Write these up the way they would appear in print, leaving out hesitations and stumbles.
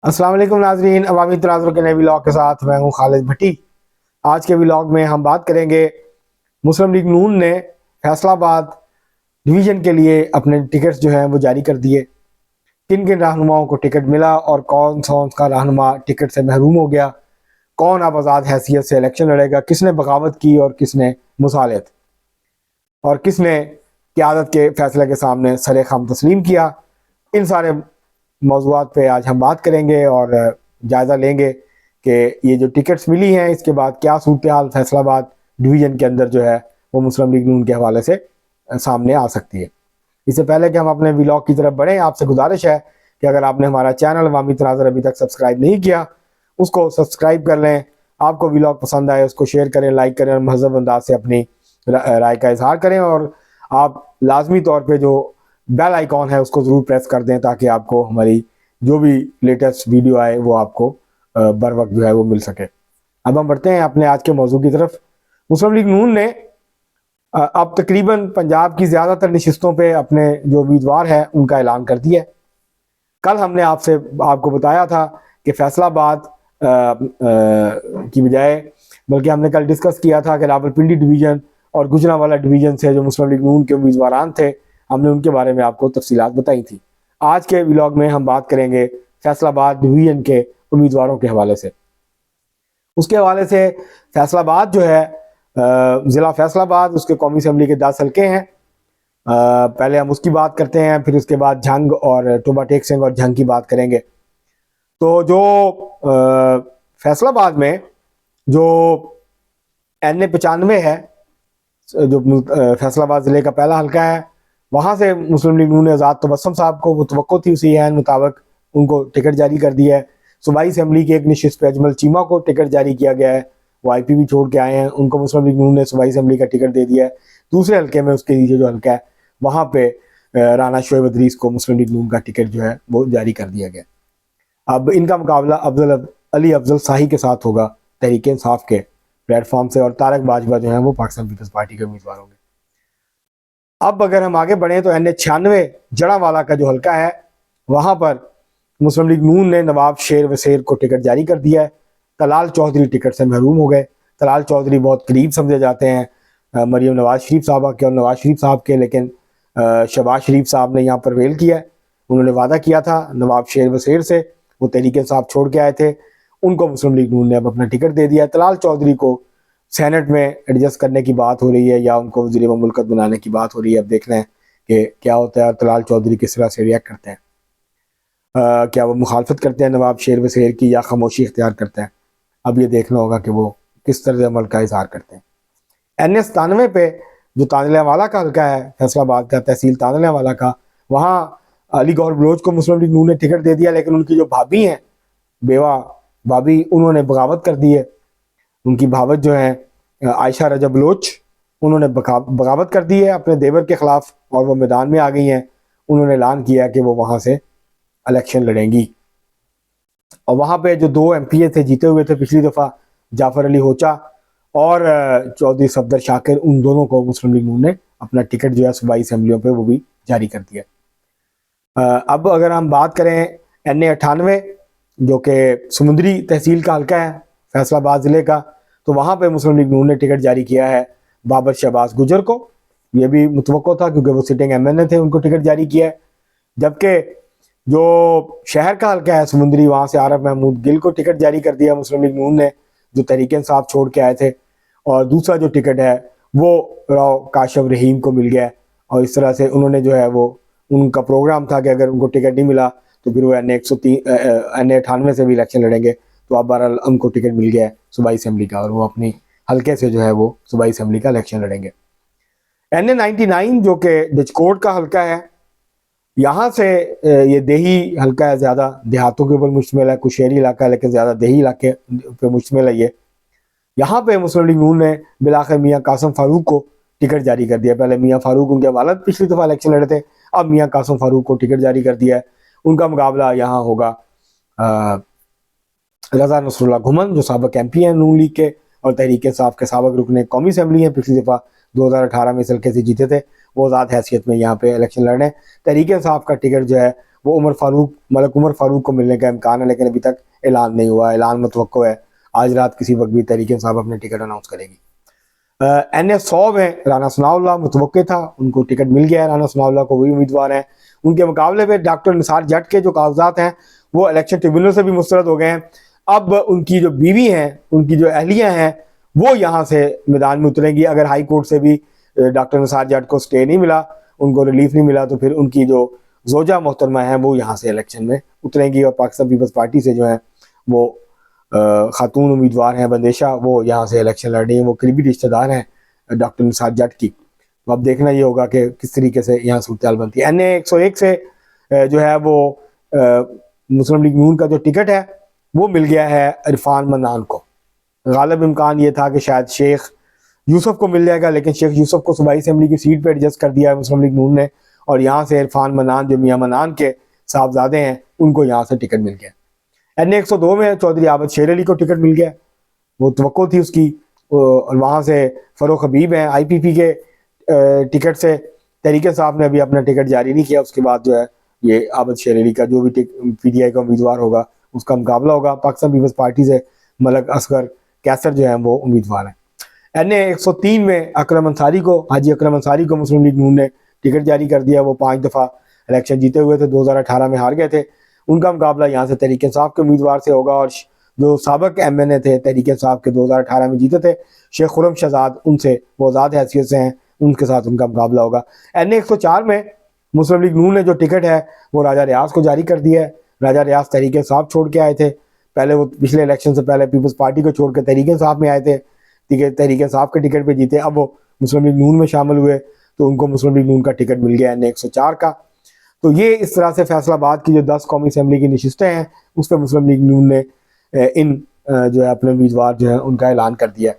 अस्सलाम वालेकुम नाजरीन, अवामी तनाज़ुर के नए व्लॉग के साथ मैं हूं खालिद भट्टी। आज के व्लॉग में हम बात करेंगे मुस्लिम लीग नून ने फैसलाबाद डिवीज़न के लिए अपने टिकट्स जो हैं वो जारी कर दिए। किन किन रहनुमाओं को टिकट मिला और कौन सा का रहनुमा टिकट से महरूम हो गया, कौन अब आज़ाद हैसियत से इलेक्शन लड़ेगा, किसने बगावत की और किसने मुसालियत, और किसने क़यादत के फैसले के सामने सरे खम तस्लीम किया। इन सारे मौज़ूआत पे आज हम बात करेंगे और जायज़ा लेंगे कि ये जो टिकट्स मिली हैं इसके बाद क्या सूरत हाल फैसलाबाद डिवीज़न के अंदर जो है वो मुस्लिम लीग नून के हवाले से सामने आ सकती है। इससे पहले कि हम अपने व्लॉग की तरफ बढ़ें, आपसे गुजारिश है कि अगर आपने हमारा चैनल अवामी तनाज़ुर अभी तक सब्सक्राइब नहीं किया उसको सब्सक्राइब कर लें। आपको व्लॉग पसंद आए उसको शेयर करें, लाइक करें और महज़ब अंदाज से अपनी राय का इजहार करें। और आप लाजमी तौर पर जो बेल आइकॉन है उसको ज़रूर प्रेस कर दें ताकि आपको हमारी जो भी लेटेस्ट वीडियो आए वो आपको बर वक्त जो है वो मिल सके। अब हम बढ़ते हैं अपने आज के मौजू की तरफ। मुस्लिम लीग नून ने अब तकरीबन पंजाब की ज़्यादातर नशिस्तों पे अपने जो उम्मीदवार है उनका ऐलान कर दिया है। कल हमने आपको बताया था कि फैसलाबाद की बजाय, बल्कि हमने कल डिस्कस किया था कि रावलपिंडी डिवीज़न और गुजरांवाला डिवीज़न से जो मुस्लिम लीग नून के उम्मीदवार थे हमने उनके बारे में आपको तफसीलात बताई थी। आज के व्लॉग में हम बात करेंगे फैसलाबाद डिवीज़न के उम्मीदवारों के हवाले से। उसके हवाले से फैसलाबाद जो है ज़िला फैसलाबाद, उसके कौमी असम्बली के 10 हल्के हैं। पहले हम उसकी बात करते हैं, फिर उसके बाद झंग और टोबा टेक सिंह और झंग की बात करेंगे। तो जो फैसलाबाद में जो NA 95 है, जो फैसलाबाद ज़िले का पहला हल्का है, वहाँ से मुस्लिम लीग नून ने आज़ाद तबस्सुम साहब को, वो तवक्को थी उसी ऐन मुताबिक, उनको टिकट जारी कर दिया है। सूबाई असम्बली के एक नशिस्त पे अजमल चीमा को टिकट जारी किया गया है, वो IPP छोड़ के आए हैं, उनको मुस्लिम लीग नून ने सूबाई असम्बली का टिकट दे दिया है। दूसरे हल्के में उसके नीचे जो हल्का है वहाँ पे राना शोएब अदरीस को मुस्लिम लीग नून का टिकट जो है वो जारी कर दिया गया। अब इनका मुकाबला अली अफजल शाही के साथ होगा तहरीक इंसाफ के प्लेटफॉर्म से, और तारक बाजवा जो है वो पाकिस्तान पीपल्स पार्टी के उम्मीदवार होंगे। अब अगर हम आगे बढ़ें तो NA 96 जड़ावाला का जो हल्का है वहाँ पर मुस्लिम लीग नून ने नवाब शेर वसेर को टिकट जारी कर दिया है। तलाल चौधरी टिकट से महरूम हो गए। तलाल चौधरी बहुत करीब समझे जाते हैं मरियम नवाज शरीफ साहबा के और नवाज शरीफ साहब के, लेकिन शहबाज शरीफ साहब ने यहाँ पर फेल किया है। उन्होंने वादा किया था नवाब शेर वसेर से, वो तहरीक इंसाफ छोड़ के आए थे, उनको मुस्लिम लीग नून ने अब अपना टिकट दे दिया। तलाल चौधरी को सेनेट में एडजस्ट करने की बात हो रही है या उनको वज़ीर मुल्कत बनाने की बात हो रही है। अब देख लें कि क्या होता है और तलाल चौधरी किस तरह से रिएक्ट करते हैं। क्या वो मुखालफत करते हैं नवाब शेर वसेर की या खामोशी इख्तियार करते हैं। अब ये देखना होगा कि वो किस तरह अमल का इजहार करते हैं। NA 97 पे जो तानलेवाला का हल्का है, फैसलाबाद का तहसील तानलेवाला का, वहाँ अली गौहर बलोच को मुस्लिम लीग नून ने टिकट दे दिया, लेकिन उनकी जो भाभी हैं, बेवा भाभी, उन्होंने बगावत कर दी है। उनकी भावत जो है आयशा रजा बलोच, उन्होंने बगावत कर दी है अपने देवर के ख़िलाफ़ और वो मैदान में आ गई हैं। उन्होंने ऐलान किया कि वो वहाँ से इलेक्शन लड़ेंगी। और वहाँ पे जो 2 MPA थे जीते हुए थे पिछली दफ़ा, जाफ़र अली होचा और चौधरी सफदर शाकिर, उन दोनों को मुस्लिम लीग नून ने अपना टिकट जो है सूबाई असम्बलियों पे वो भी जारी कर दिया। अब अगर हम बात करें NA 98 जो कि समुंदरी तहसील का हल्का है फैसलाबाद ज़िले का, तो वहाँ पे मुस्लिम लीग नून ने टिकट जारी किया है बाबर शहबाज गुजर को। ये भी मुतवक्को था क्योंकि वो सिटिंग MNA थे, उनको टिकट जारी किया है। जबकि जो शहर का हल्का है समुंदरी, वहाँ से आरफ महमूद गिल को टिकट जारी कर दिया मुस्लिम लीग नून ने, जो तहरीक इंसाफ छोड़ के आए थे। और दूसरा जो टिकट है वो राव काशिफ रहीम को मिल गया। और इस तरह से उन्होंने जो है वो, उनका प्रोग्राम था कि अगर उनको टिकट नहीं मिला तो फिर वो NA 98 से भी इलेक्शन लड़ेंगे। तो अब बहरहाल उनको टिकट मिल गया है सूबाई असम्बली का और वो अपनी हल्के से जो है वो सूबाई असम्बली का इलेक्शन लड़ेंगे। NA 99 जो कि डिचकोट का हल्का है, यहाँ से ये देही हल्का है, ज़्यादा देहातों के ऊपर मुश्तमिल है, कुछ शहरी इलाका है लेकिन ज़्यादा देही इलाके पे मुश्तमिल है ये। यहाँ पे मुस्लिम लीग नून ने बिलाखिर मियाँ कासिम फारूक को टिकट जारी कर दिया। पहले मियाँ फारूक, उनके वालिद पिछली दफ़ा इलेक्शन लड़े थे, अब मियाँ कासिम फारूक को टिकट जारी कर दिया है। उनका मुकाबला यहाँ होगा रज़ा नसरुल्लाह घुमन जो साबिक़ MP हैं नून लीग के और तहरीक इंसाफ के साबिक़ रुकन कौमी असम्बली हैं, पिछली दफ़ा 2018 में इस हल्के से जीते थे, वो आज़ाद हैसियत में यहाँ पे इलेक्शन लड़ रहे हैं। तहरीक इंसाफ का टिकट जो है वो मलिक उमर फारूक को मिलने का इम्कान है, लेकिन अभी तक ऐलान नहीं हुआ। ऐलान मुतवक्को है आज रात किसी वक्त भी तहरीक इंसाफ अपने टिकट अनाउंस करेगी। NA 100 में राना सनाउल्लाह मुतवक्के था, उनको टिकट मिल गया है। राना सनाउल्लाह को वही उम्मीदवार हैं। उनके मुकाबले में डॉक्टर निसार जट के जो कागजात हैं वो इलेक्शन ट्रिब्यूनल से भी मुस्तरद हो गए हैं। अब उनकी जो बीवी हैं, उनकी जो अहलियाँ हैं, वो यहाँ से मैदान में उतरेंगी। अगर हाई कोर्ट से भी डॉक्टर निसार जट को स्टे नहीं मिला, उनको रिलीफ नहीं मिला, तो फिर उनकी जो जोजा मोहतरमा है वो यहाँ से इलेक्शन में उतरेंगी। और पाकिस्तान पीपल्स पार्टी से जो है वो खातून उम्मीदवार हैं बंदेशा, वो यहाँ से इलेक्शन लड़ रही हैं। वो करीबी रिश्तेदार हैं डॉक्टर निसार जट की। तो अब देखना ये होगा कि किस तरीके से यहाँ सूरत बनती है। NA 101 से जो है वो मुस्लिम लीग नून का जो टिकट है वो मिल गया है इरफान मन्नान को। गालिब इम्कान ये था कि शायद शेख यूसुफ को मिल जाएगा, लेकिन शेख यूसुफ को सूबाई असम्बली की सीट पर एडजस्ट कर दिया है मुस्लिम लीग नून ने, और यहाँ से इरफान मन्नान जो मियाँ मन्नान के साहबजादे हैं उनको यहाँ से टिकट मिल गया। NA 102 में चौधरी आबद शेर अली को टिकट मिल गया, वो तवक्को थी उसकी। और वहाँ से फ़रूख हबीब हैं IPP के टिकट से। तहरीक इंसाफ ने अभी अपना टिकट जारी नहीं किया। उसके बाद जो है ये आबद शेर अली का जो भी PTI का उम्मीदवार होगा उसका मुकाबला होगा। पाकिस्तान पीपल्स पार्टी से मलक असगर कैसर जो है वो उम्मीदवार हैं। NA 103 में अकरम अंसारी को, हाजी अकरम अंसारी को मुस्लिम लीग नून ने टिकट जारी कर दिया। वो 5 दफ़ा इलेक्शन जीते हुए थे, 2018 में हार गए थे। उनका मुकाबला यहाँ से तहरीक इंसाफ के उम्मीदवार से होगा। और जो साबिक MNA थे तहरीक इंसाफ के 2018 में जीते थे, शेख खुरम शहजाद, उनसे वो आज़ाद हैसियत से हैं, उनके साथ उनका मुकाबला होगा। NA 104 में मुस्लिम लीग नून ने जो टिकट है वो राजा रियाज को जारी कर दिया है। राजा रियाज तहरीक इंसाफ छोड़ के आए थे, पहले वो पिछले इलेक्शन से पहले पीपल्स पार्टी को छोड़ के तहरीक इंसाफ में आए थे, तहरीक इंसाफ के टिकट पे जीते। अब वो मुस्लिम लीग नून में शामिल हुए तो उनको मुस्लिम लीग नून का टिकट मिल गया NA 104 का। तो ये इस तरह से फैसलाबाद की जो 10 कौमी असम्बली की नशिस्तें हैं उस पर मुस्लिम लीग नून ने इन जो है अपने उम्मीदवार जो है उनका ऐलान कर दिया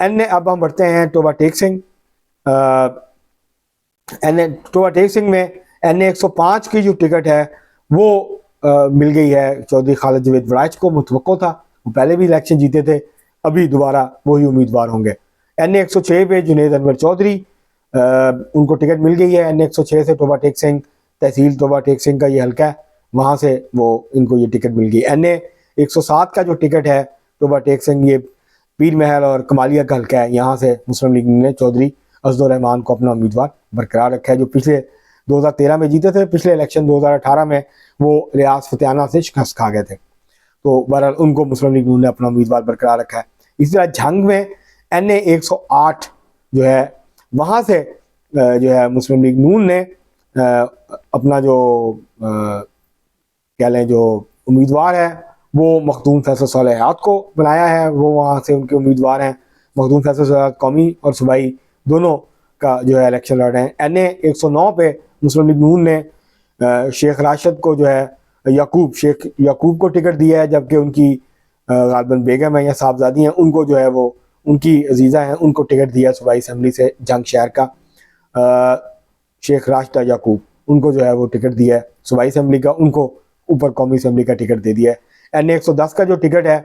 है। अब हम बढ़ते हैं टोबा टेक सिंह। टोबा टेक सिंह में NA 105 की जो टिकट है वो मिल गई है चौधरी खालिद जवेद वड़ाइच को। मुतवक्को था, वो पहले भी इलेक्शन जीते थे, अभी दोबारा वही उम्मीदवार होंगे। NA 106 पे जुनेद अनवर चौधरी, उनको टिकट मिल गई है। NA 106 से टोबा टेक सिंह, तहसील टोबा टेक सिंह का ये हल्का है, वहाँ से वो इनको ये टिकट मिल गई। NA 107 का जो टिकट है टोबा टेक सिंह, ये पीर महल और कमालिया का हल्का है। यहाँ से मुस्लिम लीग ने चौधरी अजदुर रहमान को अपना उम्मीदवार बरकरार रखा है, जो पिछले 2013 में जीते थे। पिछले इलेक्शन 2018 में वो रियाज फतेहाना से शिकस्त खा गए थे, तो बहरहाल उनको मुस्लिम लीग ने अपना उम्मीदवार बरकरार रखा है। इसी तरह झंग में NA 108 जो है वहाँ से जो है मुस्लिम लीग नून ने अपना जो कह लें जो उम्मीदवार है वो मखदूम फैसल सालेह हयात को बनाया है। वो वहाँ से उनके उम्मीदवार हैं। मखदूम फैसल सालेह हयात कौमी और सूबाई दोनों का जो है इलेक्शन लड़ रहे हैं। NA 109 पे मुस्लिम लीग नून ने शेख राशिद को जो है शेख याकूब को टिकट दिया है, जबकि उनकी गालबन बेगम है या साहबजादी हैं, उनको जो है वो उनकी अजीज़ा हैं, उनको टिकट दिया सूबाई असम्बली से जंग शहर का। शेख राशिदा याकूब, उनको जो है वो टिकट दिया है सूबाई असम्बली का, उनको ऊपर कौमी असम्बली का टिकट दे दिया है। NA 110 का जो टिकट है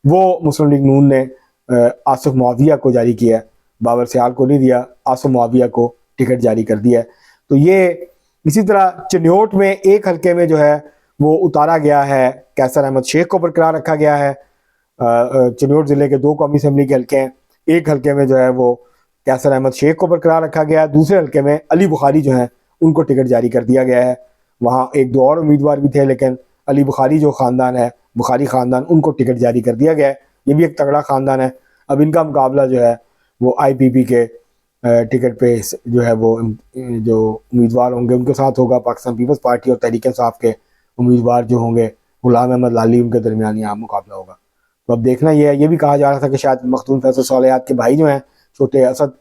वो मुस्लिम लीग नून ने आसिफ मुआविया को जारी किया है, बाबर सियाल को नहीं दिया, आसिफ मुआविया को टिकट जारी कर दिया है। तो ये इसी तरह चिन्योट में एक हल्के में जो है वो उतारा गया है, कैसर अहमद शेख को बरकरार रखा गया है। चिन्योट ज़िले के 2 कौमी असम्बली के हल्के हैं, एक हल्के में जो है वो कैसर अहमद शेख को बरकरार रखा गया है, दूसरे हल्के में अली बुखारी जो है उनको टिकट जारी कर दिया गया है। वहाँ 1-2 और उम्मीदवार भी थे, लेकिन अली बुखारी जो ख़ानदान है, बुखारी ख़ानदान, उनको टिकट जारी कर दिया गया है। ये भी एक तगड़ा ख़ानदान है। अब इनका मुकाबला जो है वो IPP के टिकट पे जो है वो जो उम्मीदवार होंगे उनके साथ होगा। पाकिस्तान पीपल्स पार्टी और तहरीक इंसाफ के उम्मीदवार जो होंगे गुलाम अहमद लाली, उनके दरमियान यहाँ मुकाबला होगा। तो अब देखना ये है। ये भी कहा जा रहा था कि शायद मखदूम फैसल सालेह हयात के भाई जो हैं छोटे असद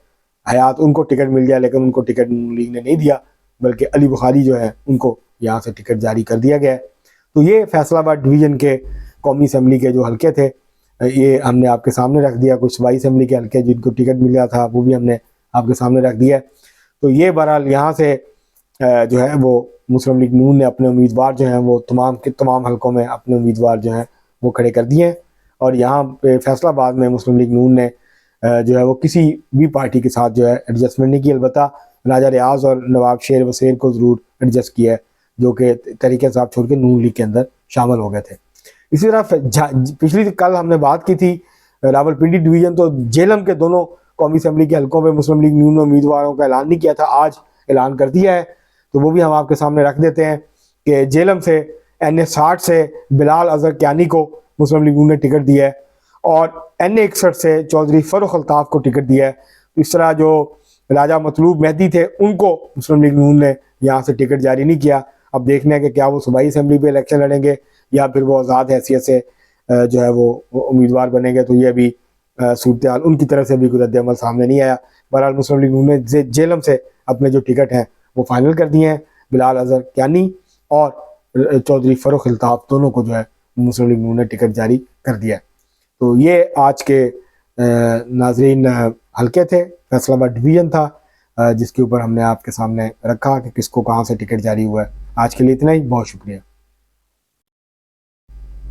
हयात, उनको टिकट मिल जाए, लेकिन उनको टिकट लीग ने नहीं दिया, बल्कि अली बुखारी जो है उनको यहाँ से टिकट जारी कर दिया गया है। तो ये फैसलाबाद डिवीज़न के कौमी असम्बली के जो हल्के थे ये हमने आपके सामने रख दिया। कुछ सूबाई असम्बली के हल्के जिनको टिकट मिला था वो भी हमने आपके सामने रख दिया। तो ये बहरहाल यहाँ से जो है वो मुस्लिम लीग नून ने अपने उम्मीदवार जो हैं वो तमाम के तमाम हल्कों में अपने उम्मीदवार जो हैं वो खड़े कर दिए हैं। और यहाँ पे फैसलाबाद में मुस्लिम लीग नून ने जो है वो किसी भी पार्टी के साथ जो है एडजस्टमेंट नहीं की, अलबत्ता राजा रियाज और नवाब शेर वसेर को ज़रूर एडजस्ट किया है, जो कि तहरीक इंसाफ छोड़ के नून लीग के अंदर शामिल हो गए थे। इसी तरह पिछली कल हमने बात की थी रावलपिंडी डिवीज़न, तो जेलम के दोनों कौमी असम्बली के हलकों पे मुस्लिम लीग नून ने उम्मीदवारों का ऐलान नहीं किया था, आज ऐलान कर दिया है। तो वो भी हम आपके सामने रख देते हैं कि जेलम से NA 60 से बिलाल अजहर क्यानी को मुस्लिम लीग नून ने टिकट दिया है और NA 61 से चौधरी फर्रुख अल्ताफ को टिकट दिया है। तो इस तरह जो राजा मतलूब मेहदी थे उनको मुस्लिम लीग नून ने यहाँ से टिकट जारी नहीं किया। अब देखने हैं कि क्या वो सूबाई असम्बली पे इलेक्शन लड़ेंगे या फिर वो आज़ाद हैसियत से जो है वो उम्मीदवार बनेंगे। तो ये भी सूरत हाल उनकी तरफ से भी कोई रद्द-ए-अमल सामने नहीं आया। बहरहाल मुस्लिम लीग नून ने जेलम से अपने जो टिकट हैं वो फाइनल कर दिए हैं। बिलाल अजहर क्यानी और चौधरी फर्रुख अल्ताफ दोनों को जो है मुस्लिम लीग नून ने टिकट जारी कर दिया है। तो ये आज के नाजरीन हल्के थे, फैसलाबाद डिवीज़न था जिसके ऊपर हमने आपके सामने रखा कि किसको कहाँ से टिकट जारी हुआ है। आज के लिए इतना ही, बहुत शुक्रिया।